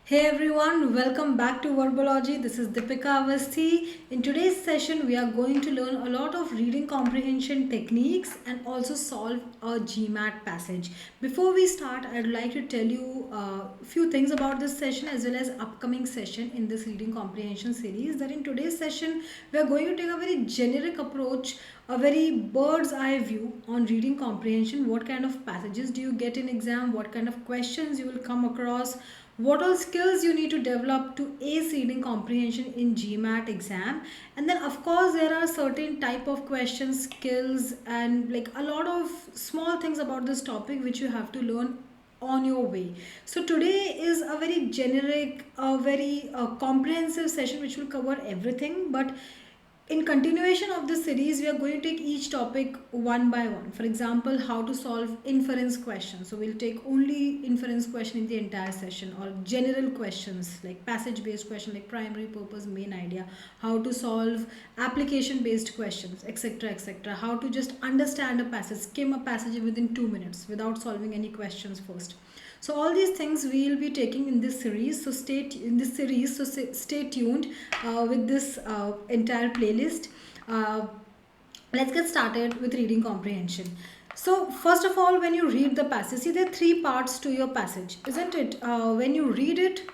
Hey everyone, welcome back to Verbology. This is Deepika Avasthi. In today's session, we are going to learn a lot of reading comprehension techniques and also solve a GMAT passage. Before we start, I'd like to tell you a few things about this session as well as upcoming session in this reading comprehension series. That in today's session, we are going to take a very generic approach, a very bird's eye view on reading comprehension. What kind of passages do you get in exam? What kind of questions you will come across? What all skills you need to develop to ace reading comprehension in GMAT exam. And then of course there are certain type of questions, skills, and like a lot of small things about this topic which you have to learn on your way. So today is a very generic, a very comprehensive session which will cover everything, but in continuation of this series, we are going to take each topic one by one. For example, how to solve inference questions. So we'll take only inference question in the entire session, or general questions like passage based question like primary purpose, main idea, how to solve application based questions, etc, etc. How to just understand a passage, skim a passage within 2 minutes without solving any questions first. So all these things we will be taking in this series. So stay tuned with this entire playlist. Uh, let's get started with reading comprehension. So first of all, when you read the passage, see there are three parts to your passage, isn't it? When you read it,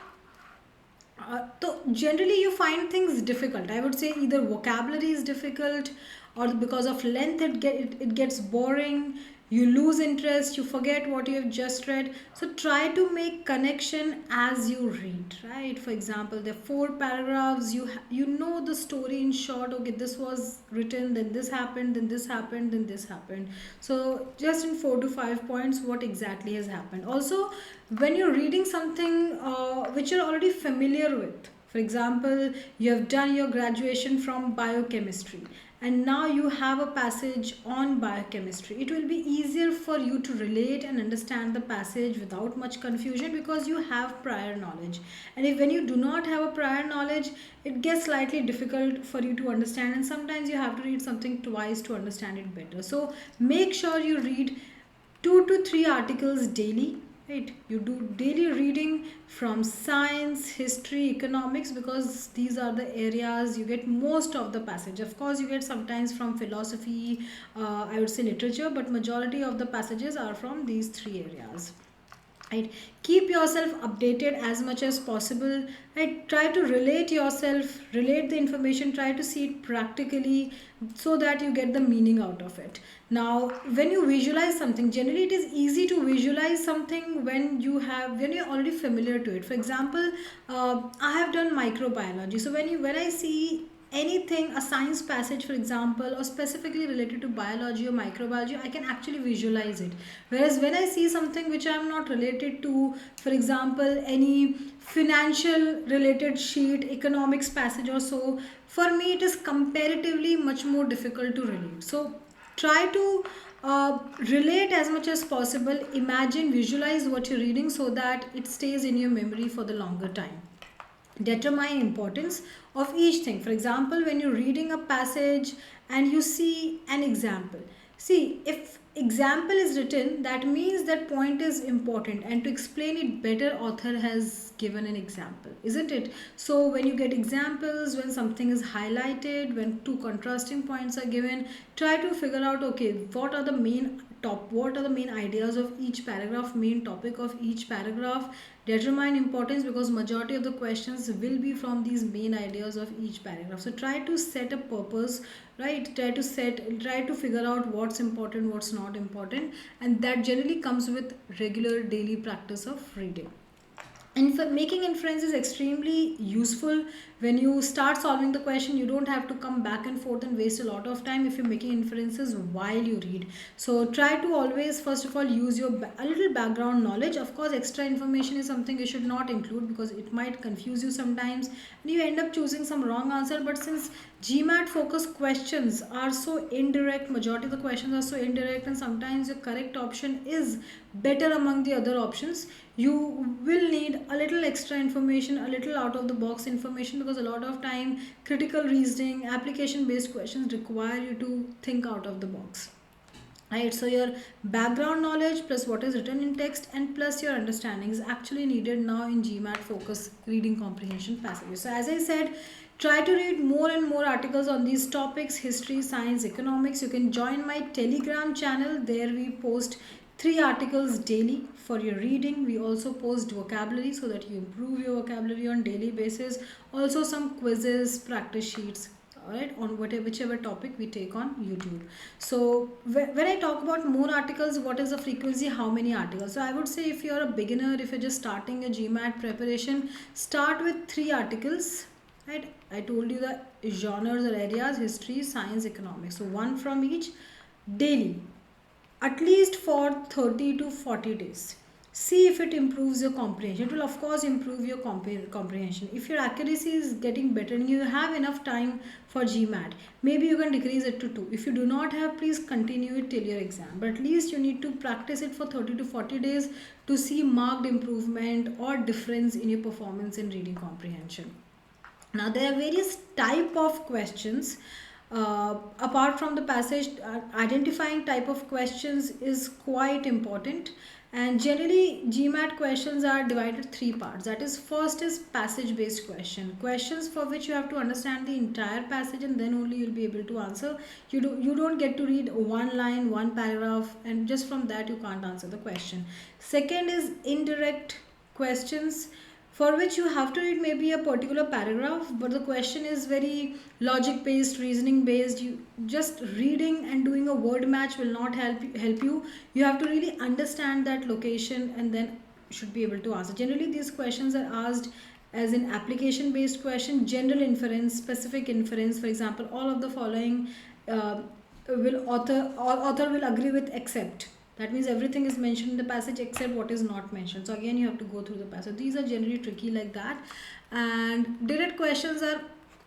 so generally you find things difficult. I would say either vocabulary is difficult, or because of length it gets boring, you lose interest, you forget what you have just read. So try to make connection as you read, right? For example, there are four paragraphs, you know the story in short. Okay, this was written, then this happened, then this happened, then this happened. So just in 4 to 5 points what exactly has happened. Also, when you're reading something which you're already familiar with, for example, you have done your graduation from biochemistry and now you have a passage on biochemistry. It will be easier for you to relate and understand the passage without much confusion because you have prior knowledge. And if when you do not have a prior knowledge, it gets slightly difficult for you to understand, and sometimes you have to read something twice to understand it better. So make sure you read 2 to 3 articles daily, right? You do daily reading from science, history, economics, because these are the areas you get most of the passage. Of course you get sometimes from philosophy, I would say literature, but majority of the passages are from these three areas, right? Keep yourself updated as much as possible, right? Try to relate the information, try to see it practically so that you get the meaning out of it. Now when you visualize something, generally it is easy to visualize something when you're already familiar to it. For example, I have done microbiology, so when I see anything, a science passage for example, or specifically related to biology or microbiology, I can actually visualize it. Whereas when I see something which I am not related to, for example any financial related sheet, economics passage or so, for me it is comparatively much more difficult to relate. So try to relate as much as possible, imagine, visualize what you're reading so that it stays in your memory for the longer time. Determine importance of each thing. For example, when you're reading a passage and you see an example, see if example is written, that means that point is important, and to explain it better, author has given an example, isn't it? So when you get examples, when something is highlighted, when two contrasting points are given, try to figure out, okay, what are the main ideas of each paragraph, main topic of each paragraph. Determine importance, because majority of the questions will be from these main ideas of each paragraph. So try to set a purpose, right? Try to figure out what's important, what's not important, and that generally comes with regular daily practice of reading. And for making inference is extremely useful. When you start solving the question, you don't have to come back and forth and waste a lot of time if you're making inferences while you read. So try to always first of all use your a little background knowledge. Of course extra information is something you should not include because it might confuse you sometimes and you end up choosing some wrong answer. But since GMAT focus questions are so indirect, majority of the questions are so indirect, and sometimes the correct option is better among the other options, you will need a little extra information, a little out of the box information, because a lot of time critical reasoning, application based questions require you to think out of the box. right? So your background knowledge plus what is written in text and plus your understanding is actually needed now in GMAT focus reading comprehension passages. So as I said, try to read more and more articles on these topics: history, science, economics. You can join my Telegram channel. There we post 3 articles daily for your reading. We also post vocabulary so that you improve your vocabulary on daily basis. Also some quizzes, practice sheets, alright, on whatever whichever topic we take on YouTube. So when I talk about more articles, what is the frequency, how many articles? So I would say, if you're a beginner, if you're just starting a GMAT preparation, start with 3 articles, right? I told you the genres or areas: history, science, economics. So one from each daily, at least for 30 to 40 days. See if it improves your comprehension. It will of course improve your comprehension. If your accuracy is getting better and you have enough time for GMAT, maybe you can decrease it to 2. If you do not have, please continue it till your exam. But at least you need to practice it for 30 to 40 days to see marked improvement or difference in your performance in reading comprehension. Now there are various type of questions. Apart from the passage, identifying type of questions is quite important. And generally GMAT questions are divided 3 parts. That is, first is passage based questions for which you have to understand the entire passage and then only you'll be able to answer. You don't get to read one line, one paragraph, and just from that you can't answer the question. Second is indirect questions, for which you have to read maybe a particular paragraph, but the question is very logic based, reasoning based. You just reading and doing a word match will not help you. You have to really understand that location and then should be able to answer. Generally these questions are asked as in application based question: general inference, specific inference. For example, all of the following uh, will author will agree with except. That means everything is mentioned in the passage except what is not mentioned. So again you have to go through the passage. These are generally tricky like that. And direct questions are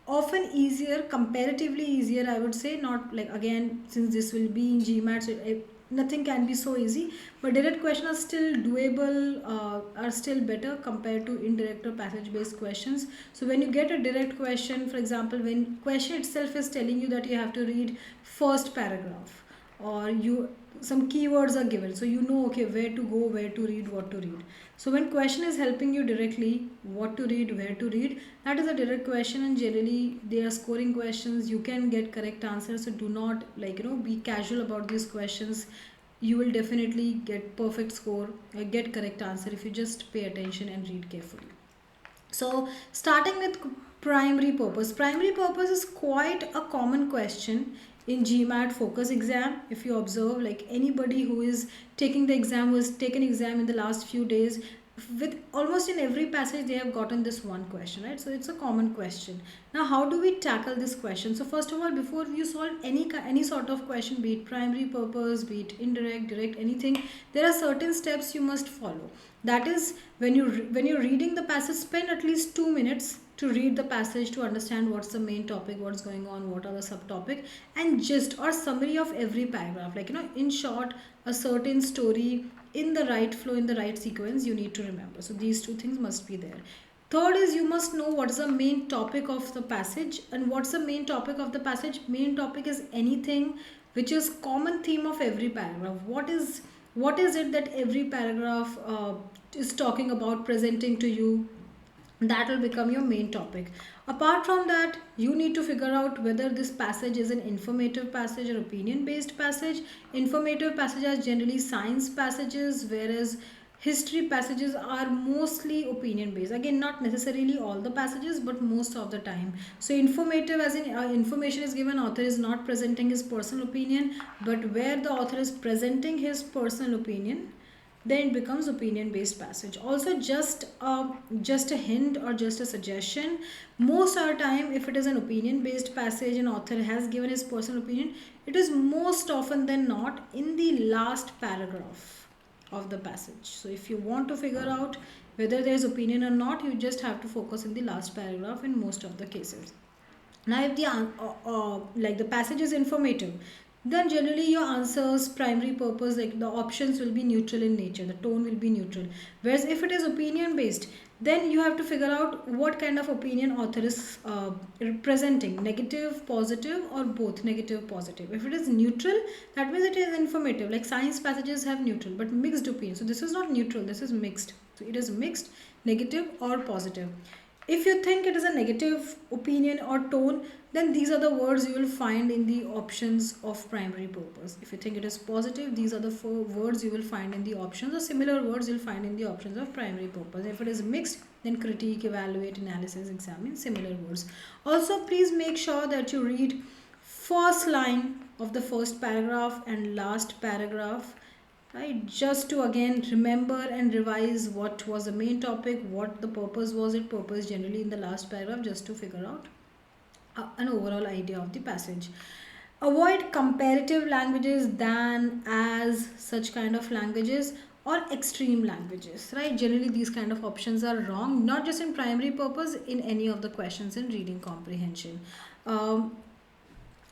often easier, comparatively easier I would say. Not like, again, since this will be in GMAT, so nothing can be so easy, but direct questions are still doable, are still better compared to indirect or passage based questions. So when you get a direct question, for example, when question itself is telling you that you have to read first paragraph, or you some keywords are given, so you know, okay, where to go, where to read, what to read. So when question is helping you directly what to read, where to read, that is a direct question. And generally they are scoring questions, you can get correct answers. So do not, like, be casual about these questions. You will definitely get perfect score, get correct answer if you just pay attention and read carefully. So starting with primary purpose. Primary purpose is quite a common question in GMAT focus exam. If you observe, like, anybody who is taking the exam, who has taken exam in the last few days, with almost in every passage they have gotten this one question, right? So it's a common question. Now how do we tackle this question? So first of all, before you solve any sort of question, be it primary purpose, be it indirect, direct, anything, there are certain steps you must follow. That is, when you're reading the passage, spend at least 2 minutes to read the passage, to understand what's the main topic, what's going on, what are the subtopic, and gist or summary of every paragraph. Like, in short, a certain story in the right flow, in the right sequence, you need to remember. So these 2 things must be there. Third is, you must know what's the main topic of the passage. And what's the main topic of the passage? Main topic is anything which is common theme of every paragraph. What is it that every paragraph is talking about, presenting to you? That will become your main topic. Apart from that, you need to figure out whether this passage is an informative passage or opinion based passage. Informative passages are generally science passages, whereas history passages are mostly opinion based. Again, not necessarily all the passages, but most of the time. So informative, as in information is given, author is not presenting his personal opinion, but where the author is presenting his personal opinion, then it becomes opinion based passage. Also, just a hint or just a suggestion: most of the time, if it is an opinion based passage and author has given his personal opinion, it is most often than not in the last paragraph of the passage. So if you want to figure out whether there is opinion or not, you just have to focus in the last paragraph in most of the cases. Now, if the passage is informative, then generally your answers, primary purpose, like the options will be neutral in nature. The tone will be neutral. Whereas if it is opinion based, Then you have to figure out what kind of opinion author is representing, negative, positive, or both negative, positive. If it is neutral, that means it is informative. Like science passages have neutral but mixed opinion. So this is not neutral, this is mixed. So it is mixed, negative, or positive. If you think it is a negative opinion or tone, then these are the words you will find in the options of primary purpose. If you think it is positive, these are the four words you will find in the options, or similar words you'll find in the options of primary purpose. If it is mixed, then critique, evaluate, analysis, examine, similar words. Also, please make sure that you read first line of the first paragraph and last paragraph, right, just to again remember and revise what was the main topic, what the purpose was. It purpose generally in the last paragraph, just to figure out an overall idea of the passage. Avoid comparative languages, than, as, such kind of languages, or extreme languages, right? Generally these kind of options are wrong, not just in primary purpose, in any of the questions in reading comprehension. um,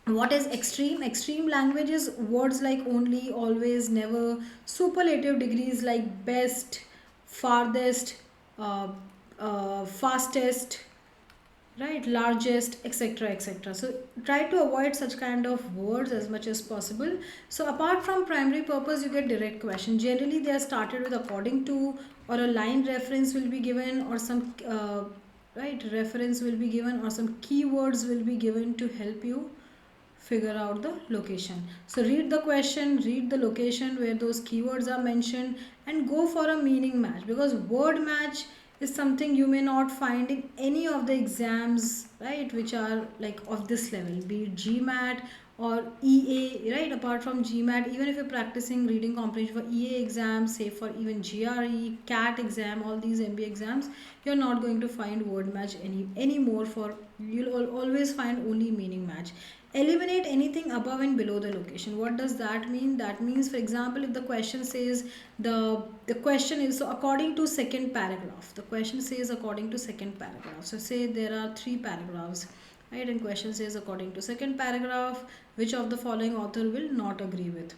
what is extreme? Extreme languages, words like only, always, never, superlative degrees like best, farthest, uh, fastest, right, largest, etc., etc. So try to avoid such kind of words as much as possible. So apart from primary purpose, you get direct question. Generally they are started with according to, or a line reference will be given, or some right, reference will be given, or some keywords will be given to help you figure out the location. So read the question, read the location where those keywords are mentioned, and go for a meaning match, because word match is something you may not find in any of the exams, right, which are like of this level, be it GMAT or EA, right? Apart from GMAT, even if you're practicing reading comprehension for EA exams, say for even GRE, CAT exam, all these MBA exams, you're not going to find word match anymore. For you'll always find only meaning match. Eliminate anything above and below the location. What does that mean? That means, for example, if the question says the question is, so according to second paragraph, the question says according to second paragraph. So say there are three paragraphs, right, and question says according to second paragraph, which of the following author will not agree with?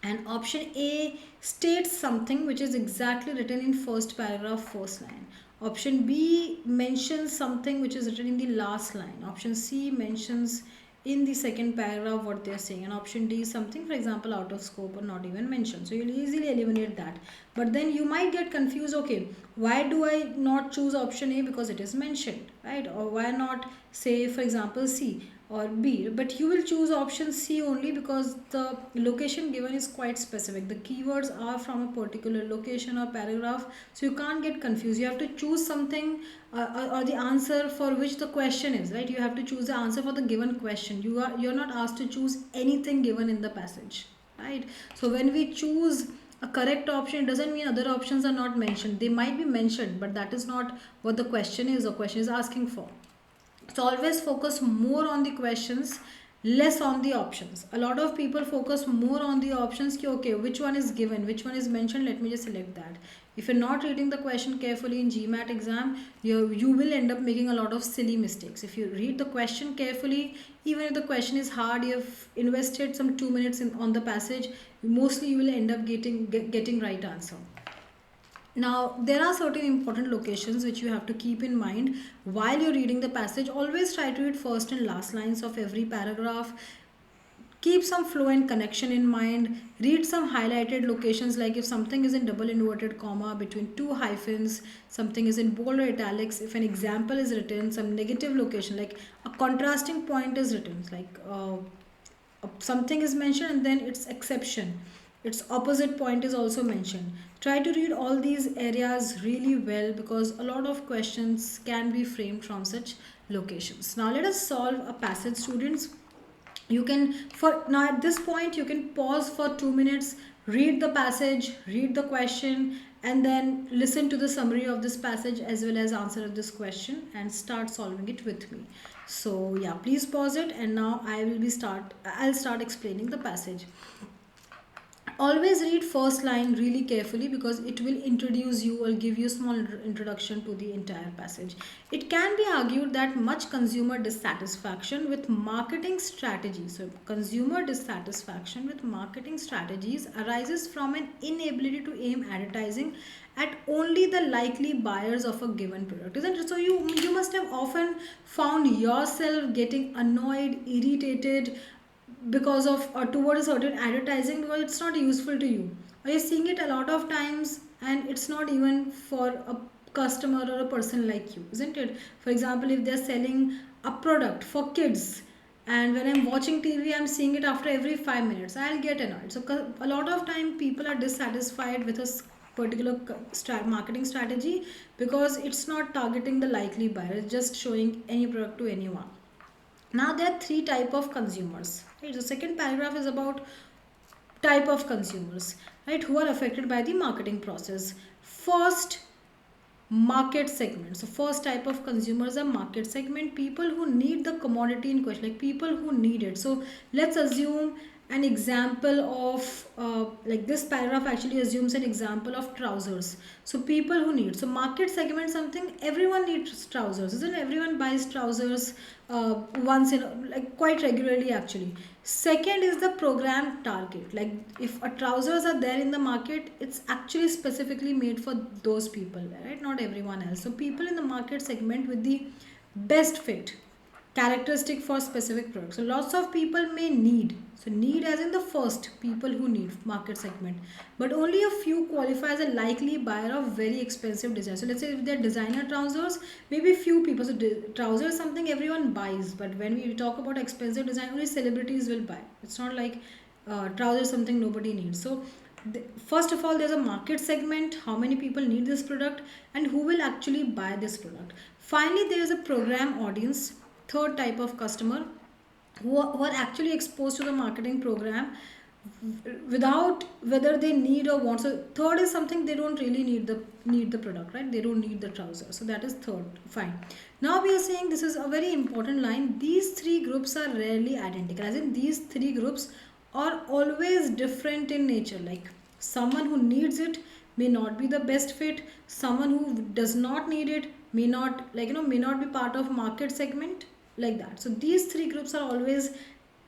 And option A states something which is exactly written in first paragraph, first line. Option B mentions something which is written in the last line. Option C mentions in the second paragraph what they are saying. And option D is something, for example, out of scope or not even mentioned. So you'll easily eliminate that. But then you might get confused, okay, why do I not choose option A? Because it is mentioned, right? Or why not say, for example, C or B? But you will choose option C only because the location given is quite specific. The keywords are from a particular location or paragraph, so you can't get confused. You have to choose something, or the answer for which the question is, right? You have to choose the answer for the given question. You're not asked to choose anything given in the passage, right? So when we choose a correct option, it doesn't mean other options are not mentioned. They might be mentioned, but that is not what the question is or question is asking for. So always focus more on the questions, less on the options. A lot of people focus more on the options ki, okay, which one is given, which one is mentioned, let me just select that. If you're not reading the question carefully in GMAT exam, you will end up making a lot of silly mistakes. If you read the question carefully, even if the question is hard, you've invested some 2 minutes on the passage, mostly you will end up getting right answer. Now, there are certain important locations which you have to keep in mind while you're reading the passage. Always try to read first and last lines of every paragraph. Keep some flow and connection in mind. Read some highlighted locations, like if something is in double inverted comma between two hyphens, something is in bold or italics, if an example is written, some negative location, like a contrasting point is written, like something is mentioned and then its exception, its opposite point is also mentioned. Try to read all these areas really well, because a lot of questions can be framed from such locations. Now let us solve a passage, students. You can, for now at this point, you can pause for 2 minutes, read the passage, read the question, and then listen to the summary of this passage as well as answer of this question, and start solving it with me. So yeah, please pause it, and now I'll start explaining the passage. Always read first line really carefully because it will introduce you or give you a small introduction to the entire passage. It can be argued that much consumer dissatisfaction with marketing strategies, so consumer dissatisfaction with marketing strategies arises from an inability to aim advertising at only the likely buyers of a given product, isn't it? So you must have often found yourself getting annoyed, irritated because of towards a certain advertising because it's not useful to you, or you're seeing it a lot of times and it's not even for a customer or a person like you, isn't it? For example, if they're selling a product for kids and when I'm watching TV I'm seeing it after every 5 minutes, I'll get annoyed. So a lot of time people are dissatisfied with a particular marketing strategy because it's not targeting the likely buyer, it's just showing any product to anyone. Now there are three type of consumers, right? So second paragraph is about type of consumers, right, who are affected by the marketing process. First, market segment. So first type of consumers are market segment, people who need the commodity in question, like people who need it. So let's assume an example of like this paragraph actually assumes an example of trousers. So people who need, so market segment, something everyone needs trousers, isn't it? Everyone buys trousers once in like quite regularly actually. Second is the program target, like if a trousers are there in the market, it's actually specifically made for those people, right, not everyone else. So people in the market segment with the best fit characteristic for specific products. So lots of people may need, so need as in the first people who need market segment, but only a few qualify as a likely buyer of very expensive design. So let's say if they're designer trousers, maybe few people. So trousers is something everyone buys, but when we talk about expensive design, only celebrities will buy. It's not like trousers something nobody needs. So first of all, there's a market segment, how many people need this product and who will actually buy this product. Finally, there is a program audience, third type of customer, who are actually exposed to the marketing program without whether they need or want. So third is something they don't really need the product, right? They don't need the trouser. So that is third. Fine. Now we are saying this is a very important line. These three groups are rarely identical. As in these three groups are always different in nature. Like someone who needs it may not be the best fit. Someone who does not need it may not, like may not be part of market segment, like that. So these three groups are always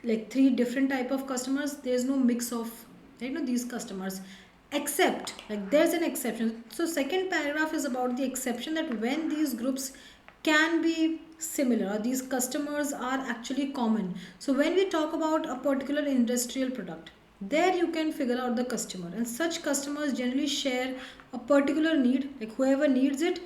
like three different type of customers. There's no mix of these customers, except like there's an exception. So second paragraph is about the exception, that when these groups can be similar, these customers are actually common. So when we talk about a particular industrial product, there you can figure out the customer, and such customers generally share a particular need, like whoever needs it,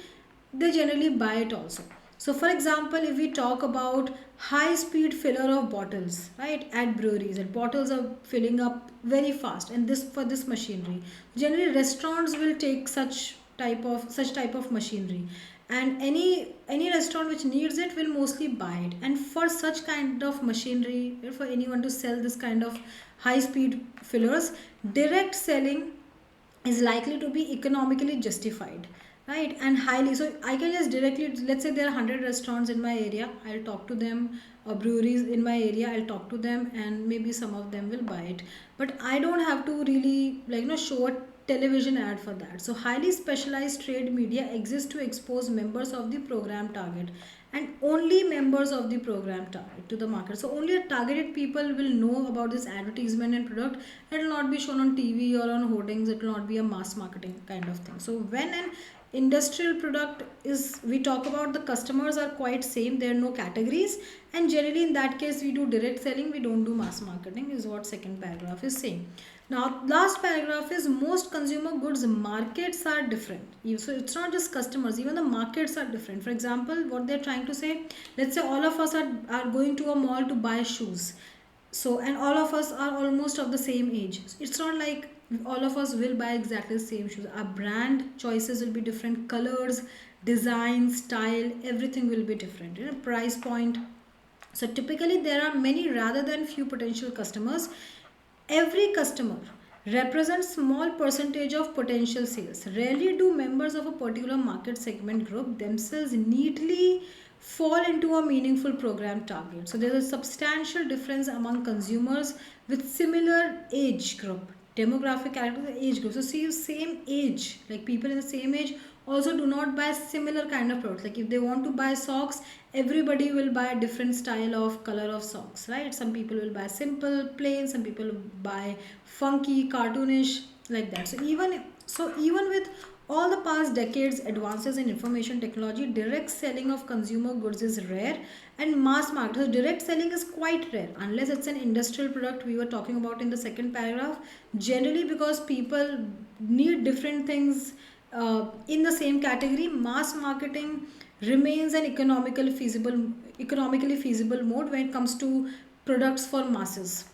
they generally buy it also. So for example, if we talk about high speed filler of bottles, right, at breweries, and bottles are filling up very fast, and this for this machinery, generally restaurants will take such type of machinery, and any restaurant which needs it will mostly buy it. And for such kind of machinery, for anyone to sell this kind of high speed fillers, direct selling is likely to be economically justified, right, and highly. So I can just directly, let's say there are 100 restaurants in my area, I'll talk to them, or breweries in my area, I'll talk to them, and maybe some of them will buy it, but I don't have to really show a television ad for that. So highly specialized trade media exists to expose members of the program target, and only members of the program target to the market. So only a targeted people will know about this advertisement and product. It will not be shown on TV or on hoardings. It will not be a mass marketing kind of thing. So when an industrial product is, we talk about, the customers are quite same, there are no categories, and generally in that case we do direct selling, we don't do mass marketing, is what second paragraph is saying. Now last paragraph is most consumer goods markets are different. So it's not just customers, even the markets are different. For example, what they're trying to say, let's say all of us are going to a mall to buy shoes, so and all of us are almost of the same age. It's not like all of us will buy exactly the same shoes. Our brand choices will be different, colors, design, style, everything will be different, price point. So typically there are many rather than few potential customers. Every customer represents small percentage of potential sales. Rarely do members of a particular market segment group themselves neatly fall into a meaningful program target. So there is a substantial difference among consumers with similar age group Demographic characteristics, age group. So see, same age, like people in the same age also do not buy similar kind of products. Like if they want to buy socks, everybody will buy a different style of color of socks, right? Some people will buy simple, plain. Some people buy funky, cartoonish, like that. So even with all the past decades advances in information technology, direct selling of consumer goods is rare and mass market. So direct selling is quite rare unless it's an industrial product we were talking about in the second paragraph. Generally, because people need different things in the same category, mass marketing remains an economically feasible mode when it comes to products for masses.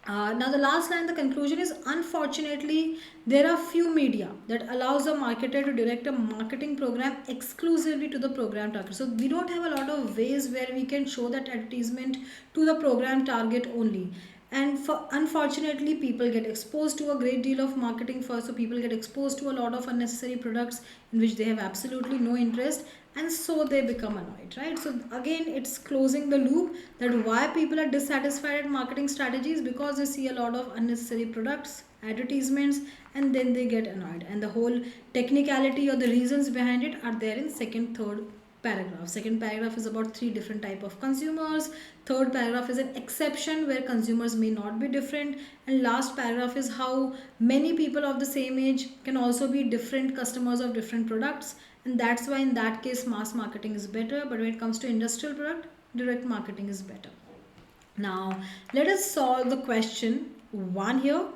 Now the last line, the conclusion is, unfortunately, there are few media that allows a marketer to direct a marketing program exclusively to the program target. So we don't have a lot of ways where we can show that advertisement to the program target only. And for unfortunately, people get exposed to a great deal of marketing first. So people get exposed to a lot of unnecessary products in which they have absolutely no interest, and so they become annoyed, right? So again, it's closing the loop that why people are dissatisfied at marketing strategies, because they see a lot of unnecessary products, advertisements, and then they get annoyed, and the whole technicality or the reasons behind it are there in second, third paragraph. Second paragraph is about three different type of consumers. Third paragraph is an exception where consumers may not be different, and last paragraph is how many people of the same age can also be different customers of different products, and that's why in that case mass marketing is better, but when it comes to industrial product, direct marketing is better. Now let us solve the question 1 here.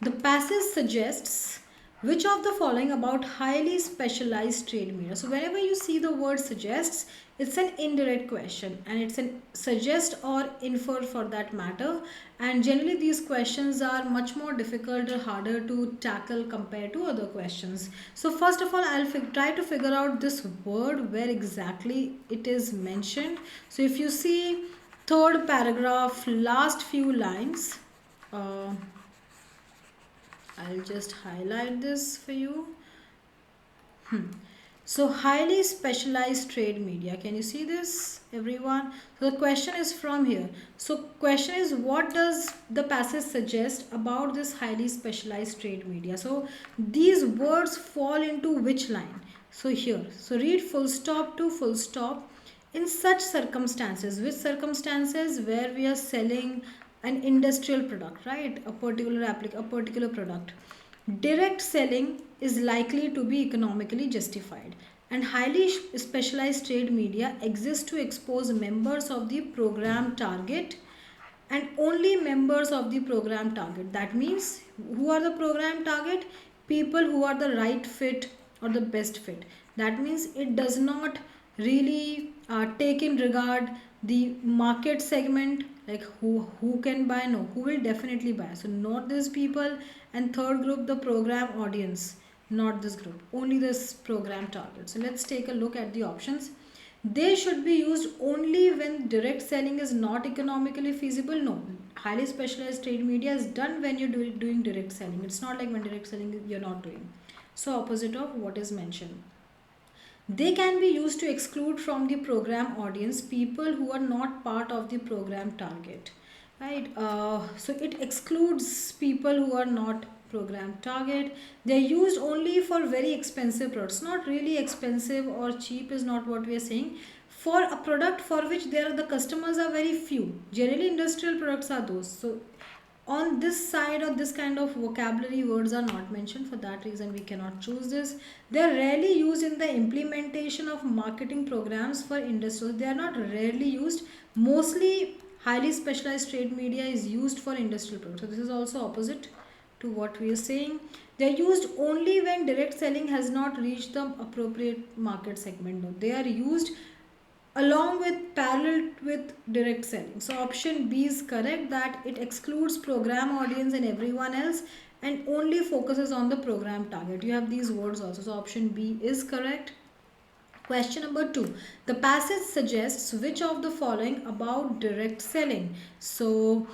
The passage suggests which of the following about highly specialized trade media. So whenever you see the word suggests, it's an indirect question, and it's an suggest or infer for that matter. And generally these questions are much more difficult or harder to tackle compared to other questions. So first of all, I'll try to figure out this word where exactly it is mentioned. So if you see third paragraph, last few lines, uh, I'll just highlight this for you. So highly specialized trade media. Can you see this, everyone? So the question is from here. So question is, what does the passage suggest about this highly specialized trade media? So these words fall into which line? So here. So read full stop to full stop. In such circumstances, which circumstances? Where we are selling an industrial product, right? A particular product. Direct selling is likely to be economically justified, and highly specialized trade media exists to expose members of the program target, and only members of the program target. That means, who are the program target? People who are the right fit or the best fit. That means it does not really take in regard the market segment, like who can buy. No, who will definitely buy. So not these people. And third group, the program audience, not this group, only this program target. So let's take a look at the options. They should be used only when direct selling is not economically feasible. No, highly specialized trade media is done when you're doing direct selling. It's not like when direct selling you're not doing. So opposite of what is mentioned. They can be used to exclude from the program audience people who are not part of the program target, right? So it excludes people who are not program target. They're used only for very expensive products. Not really expensive or cheap is not what we are saying. For a product for which there are the customers are very few. Generally industrial products are those. So on this side or this kind of vocabulary words are not mentioned. For that reason we cannot choose this. They are rarely used in the implementation of marketing programs for industry. They are not rarely used. Mostly highly specialized trade media is used for industrial products. So this is also opposite to what we are saying. They are used only when direct selling has not reached the appropriate market segment. No, they are used along with parallel with direct selling. So option B is correct, that it excludes program audience and everyone else and only focuses on the program target. You have these words also. So option B is correct. Question number 2. The passage suggests which of the following about direct selling. So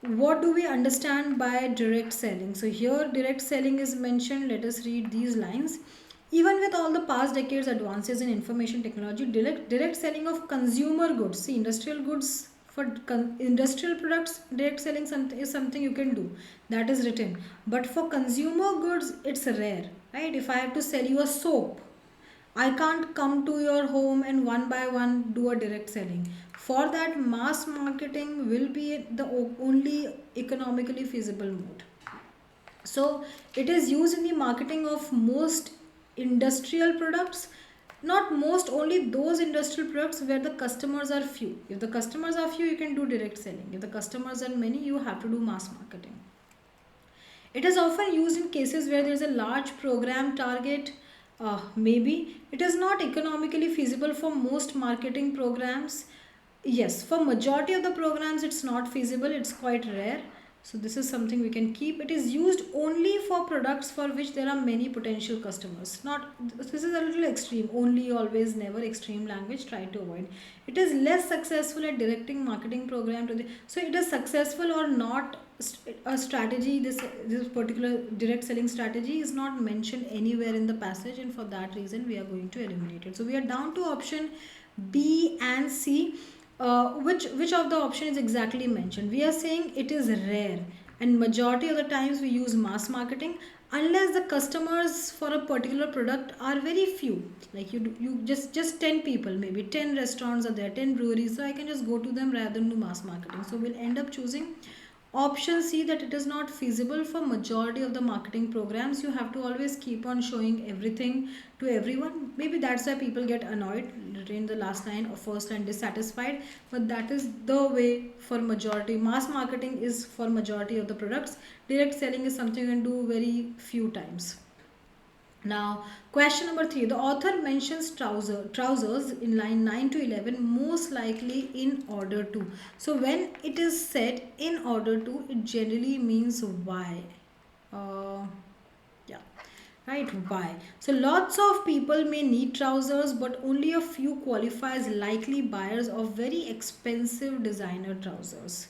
what do we understand by direct selling? So here direct selling is mentioned. Let us read these lines. Even with all the past decades advances in information technology, direct selling of consumer goods, see industrial goods For industrial products, direct selling is something you can do. That is written. But for consumer goods, it's rare, right? If I have to sell you a soap, I can't come to your home and one by one do a direct selling. For that, mass marketing will be the only economically feasible mode. So it is used in the marketing of most industrial products, not most, only those industrial products where the customers are few. If the customers are few, you can do direct selling. If the customers are many, you have to do mass marketing. It is often used in cases where there is a large program target. Maybe it is not economically feasible for most marketing programs. Yes, for majority of the programs it's not feasible, it's quite rare. So this is something we can keep. It is used only for products for which there are many potential customers. Not, this is a little extreme. Only, always, never, extreme language, try to avoid. It is less successful at directing marketing program to the, so it is successful or not a strategy. This particular direct selling strategy is not mentioned anywhere in the passage, and for that reason we are going to eliminate it. So we are down to option B and C. Which of the option is exactly mentioned? We are saying it is rare, and majority of the times we use mass marketing unless the customers for a particular product are very few. Like you just 10 people, maybe 10 restaurants are there, 10 breweries, so I can just go to them rather than do mass marketing. So we'll end up choosing option C, that it is not feasible for majority of the marketing programs. You have to always keep on showing everything to everyone. Maybe that's why people get annoyed, retain the last line or first line dissatisfied, but that is the way for majority. Mass marketing is for majority of the products. Direct selling is something you can do very few times. Now, question number 3. The author mentions trousers in line 9 to 11 most likely in order to. So, when it is said in order to, it generally means why. Yeah, right, why. So, lots of people may need trousers, but only a few qualify as likely buyers of very expensive designer trousers.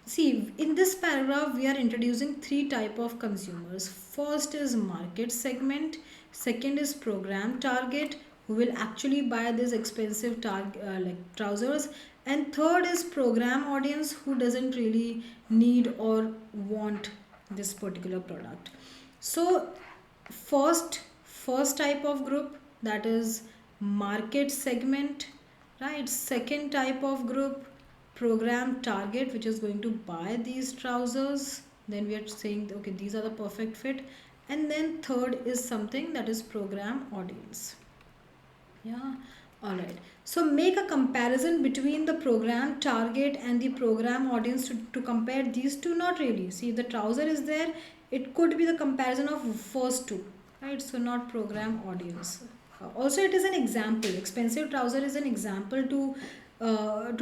See, in this paragraph, we are introducing three type of consumers. First is market segment, second is program target, who will actually buy this expensive like trousers, and third is program audience, who doesn't really need or want this particular product. So, first type of group, that is market segment, right? Second type of group, program target, which is going to buy these trousers. Then we are saying, okay, these are the perfect fit. And then third is something that is program audience. Yeah, all right. So make a comparison between the program target and the program audience to compare these two. Not really. See, the trouser is there. It could be the comparison of first two, right? So not program audience. Also, it is an example. Expensive trouser is an example to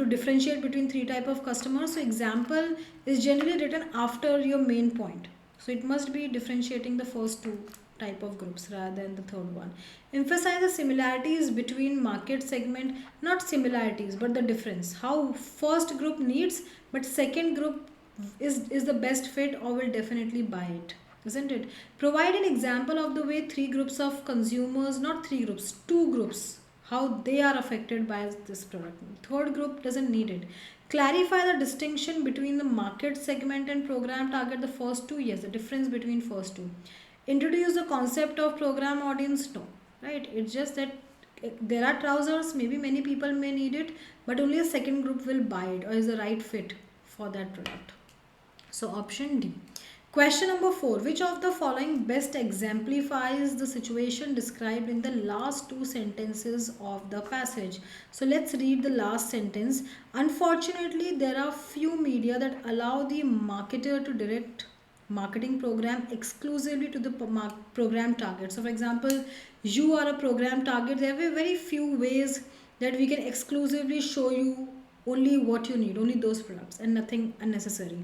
differentiate between three type of customers. So example is generally written after your main point. So it must be differentiating the first two type of groups rather than the third one. Emphasize the similarities between market segment, not similarities but the difference. How first group needs but second group is the best fit or will definitely buy it, isn't it? Provide an example of the way three groups of consumers, not three groups, two groups, how they are affected by this product. Third group doesn't need it. Clarify the distinction between the market segment and program target. The first two, yes, the difference between first two. Introduce the concept of program audience, no, right? It's just that there are trousers, maybe many people may need it, but only a second group will buy it or is the right fit for that product. So option D. Question number 4. Which of the following best exemplifies the situation described in the last two sentences of the passage? So let's read the last sentence. Unfortunately, there are few media that allow the marketer to direct marketing program exclusively to the program target. So for example, you are a program target. There are very few ways that we can exclusively show you only what you need, only those products and nothing unnecessary.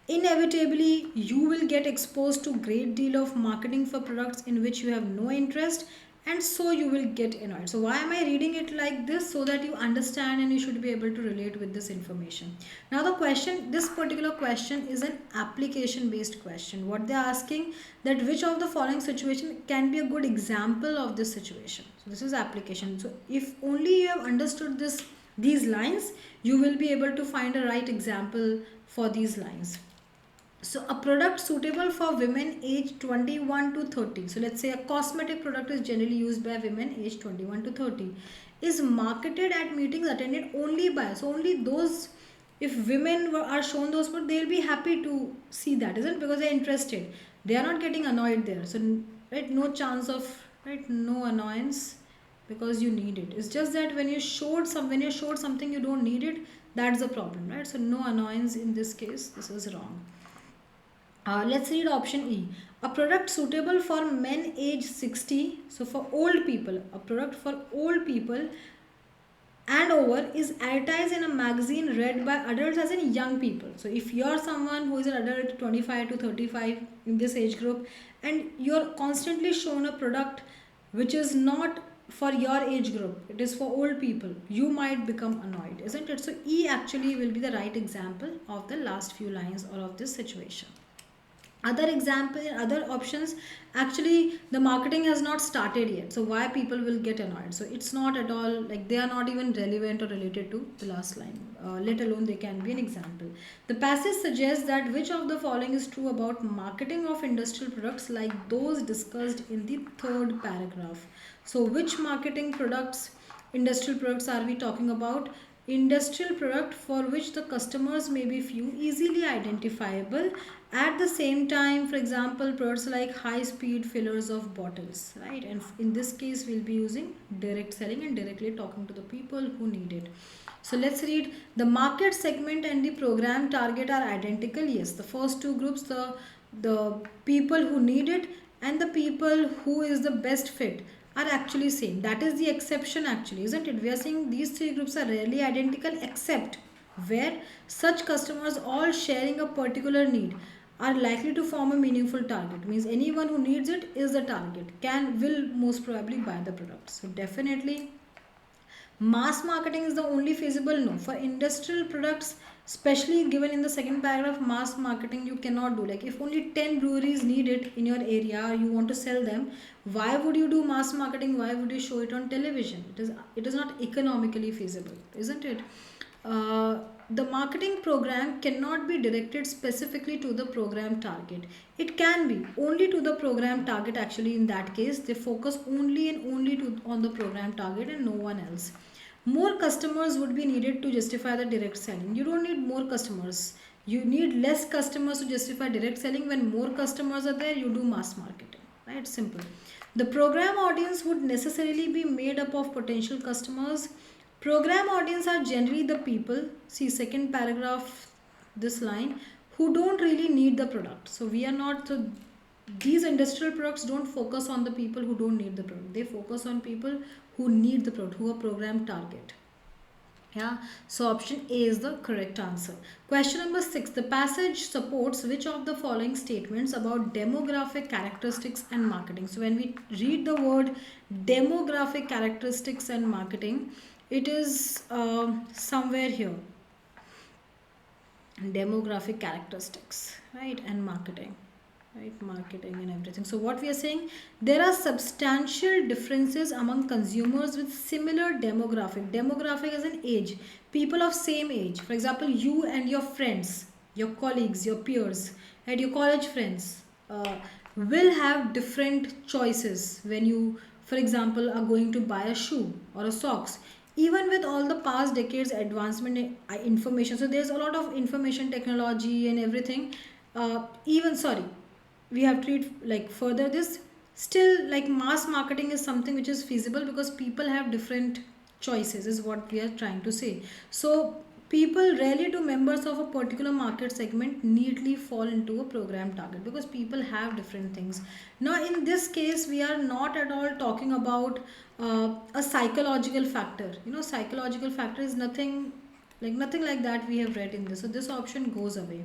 Inevitably, you will get exposed to great deal of marketing for products in which you have no interest, and so you will get annoyed. So why am I reading it like this? So that you understand and you should be able to relate with this information. Now the question, this particular question is an application based question. What they are asking, that which of the following situation can be a good example of this situation. So this is application. So if only you have understood this these lines, you will be able to find a right example for these lines. So a product suitable for women aged 21 to 30. So let's say a cosmetic product is generally used by women aged 21 to 30. Is marketed at meetings attended only by, so only those, if women are shown those, but they'll be happy to see that, isn't it? Because they're interested. They are not getting annoyed there. So right, no chance of, right, no annoyance, because you need it. It's just that when you showed something you don't need it, that's the problem, right? So no annoyance in this case. This is wrong. Let's read option E. A product suitable for men age 60. So for old people, a product for old people and over is advertised in a magazine read by adults as in young people. So if you're someone who is an adult 25 to 35 in this age group and you're constantly shown a product which is not for your age group, it is for old people, you might become annoyed, isn't it? So E actually will be the right example of the last few lines or of this situation. Other example, other options, actually the marketing has not started yet, so why people will get annoyed? So it's not at all like, they are not even relevant or related to the last line, let alone they can be an example. The passage suggests that which of the following is true about marketing of industrial products like those discussed in the third paragraph. So which marketing products, industrial products are we talking about? Industrial product for which the customers may be few, easily identifiable. At the same time, for example, products like high speed fillers of bottles, right? And in this case we'll be using direct selling and directly talking to the people who need it. So let's read. The market segment and the program target are identical. Yes, the first two groups, the people who need it and the people who is the best fit, are actually same. That is the exception actually, isn't it? We are saying these three groups are rarely identical except where such customers all sharing a particular need are likely to form a meaningful target. Means anyone who needs it is the target, will most probably buy the product. So definitely mass marketing is the only feasible. No, for industrial products, especially given in the second paragraph, mass marketing you cannot do. Like if only 10 breweries need it in your area, you want to sell them, why would you do mass marketing? Why would you show it on television? It is not economically feasible, isn't it? The marketing program cannot be directed specifically to the program target. It can be only to the program target. Actually, in that case, they focus only and only on the program target and no one else. More customers would be needed to justify the direct selling. You don't need more customers. You need less customers to justify direct selling. When more customers are there, you do mass marketing. Right? Simple. The program audience would necessarily be made up of potential customers. Program audience are generally the people, see second paragraph, this line, who don't really need the product. So we are not, so these industrial products don't focus on the people who don't need the product. They focus on people who need the product, who are program target. Yeah, so option A is the correct answer. Question number 6. The passage supports which of the following statements about demographic characteristics and marketing? So when we read the word demographic characteristics and marketing, it is somewhere here. Demographic characteristics, right, and marketing. Right, marketing and everything. So what we are saying, there are substantial differences among consumers with similar demographic as an age, people of same age. For example, you and your friends, your colleagues, your peers and your college friends will have different choices when you, for example, are going to buy a shoe or a socks. Even with all the past decades advancement in information, so there's a lot of information technology and everything, even sorry, we have to read like further this, still like mass marketing is something which is feasible because people have different choices, is what we are trying to say. So people rarely do members of a particular market segment neatly fall into a program target because people have different things. Now in this case we are not at all talking about a psychological factor. Psychological factor is nothing like that we have read in this, so this option goes away.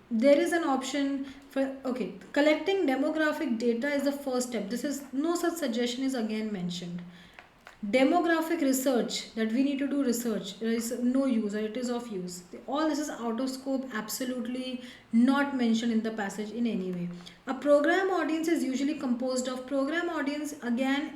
There is an option for, okay, collecting demographic data is the first step. This is, no such suggestion is again mentioned. Demographic research, that we need to do research, is no use or it is of use. All this is out of scope, absolutely not mentioned in the passage in any way. A program audience is usually composed of, program audience again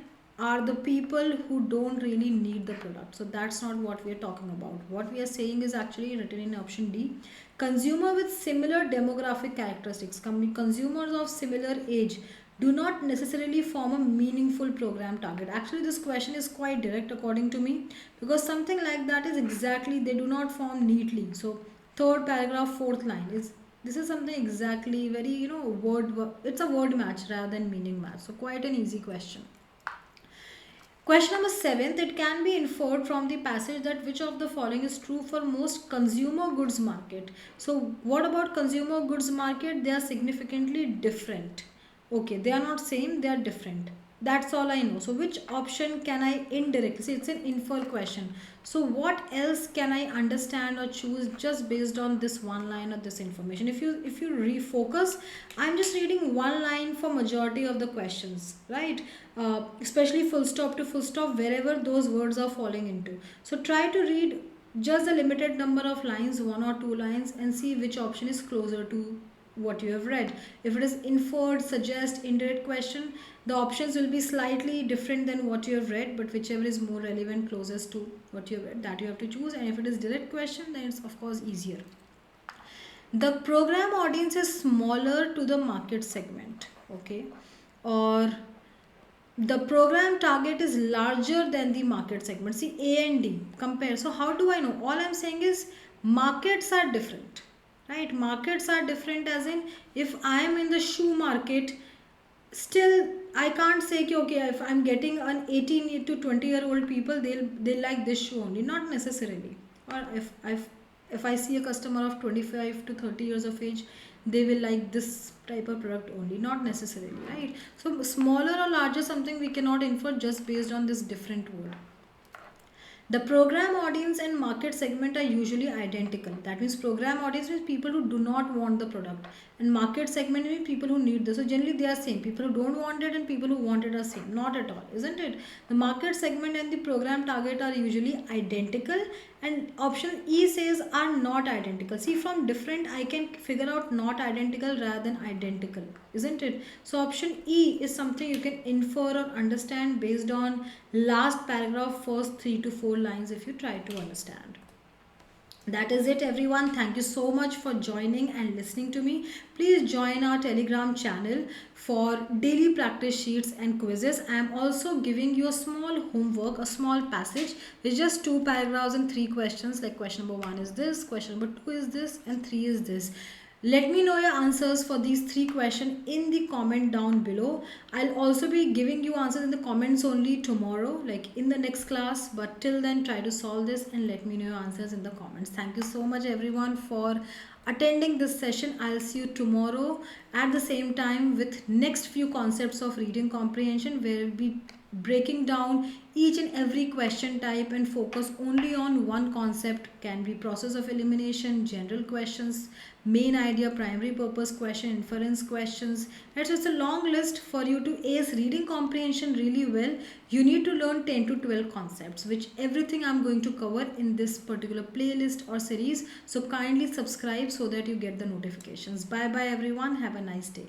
are the people who don't really need the product. So that's not what we are talking about. What we are saying is actually written in option D. Consumer with similar demographic characteristics, consumers of similar age do not necessarily form a meaningful program target. Actually, this question is quite direct according to me, because something like that is exactly, they do not form neatly. So third paragraph, fourth line is, this is something exactly very, it's a word match rather than meaning match. So quite an easy question. Question number 7, it can be inferred from the passage that which of the following is true for most consumer goods market. So what about consumer goods market? They are significantly different. Okay, they are not same, they are different. That's all I know. So which option can I indirectly, see, it's an infer question. So what else can I understand or choose just based on this one line or this information? If you refocus, I'm just reading one line for majority of the questions, right? Especially full stop to full stop, wherever those words are falling into. So try to read just a limited number of lines, one or two lines, and see which option is closer to what you have read. If it is inferred, suggest, indirect question, the options will be slightly different than what you have read, but whichever is more relevant, closest to what you have read, that you have to choose. And if it is direct question, then it's of course easier. The program audience is smaller to the market segment, okay, or the program target is larger than the market segment. See, A and D compare. So how do I know? All I'm saying is markets are different, right? Markets are different, as in, if I am in the shoe market, still I can't say ki, okay, if I'm getting an 18 to 20-year-old people, they'll like this shoe only. Not necessarily. Or if I see a customer of 25 to 30 years of age, they will like this type of product only. Not necessarily, right? So smaller or larger, something we cannot infer just based on this different word. The program audience and market segment are usually identical. That means program audience means people who do not want the product, and market segment means people who need this. So generally they are same. People who don't want it and people who want it are same. Not at all, isn't it? The market segment and the program target are usually identical, and option E says are not identical. See, from different I can figure out not identical rather than identical, isn't it? So option E is something you can infer or understand based on last paragraph, first 3 to 4 lines, if you try to understand. That is it, everyone. Thank you so much for joining and listening to me. Please join our Telegram channel for daily practice sheets and quizzes. I am also giving you a small homework, a small passage with just 2 paragraphs and 3 questions. Like question number 1 is this, question number 2 is this, and 3 is this. Let me know your answers for these 3 questions in the comment down below. I'll also be giving you answers in the comments only tomorrow, like in the next class. But till then, try to solve this and let me know your answers in the comments. Thank you so much, everyone, for attending this session. I'll see you tomorrow at the same time with next few concepts of reading comprehension, where we'll be breaking down each and every question type and focus only on one concept. Can be process of elimination, general questions, main idea, primary purpose question, inference questions. It's just a long list. For you to ace reading comprehension really well, you need to learn 10 to 12 concepts, which everything I'm going to cover in this particular playlist or series. So kindly subscribe so that you get the notifications. Bye bye, everyone. Have a nice day.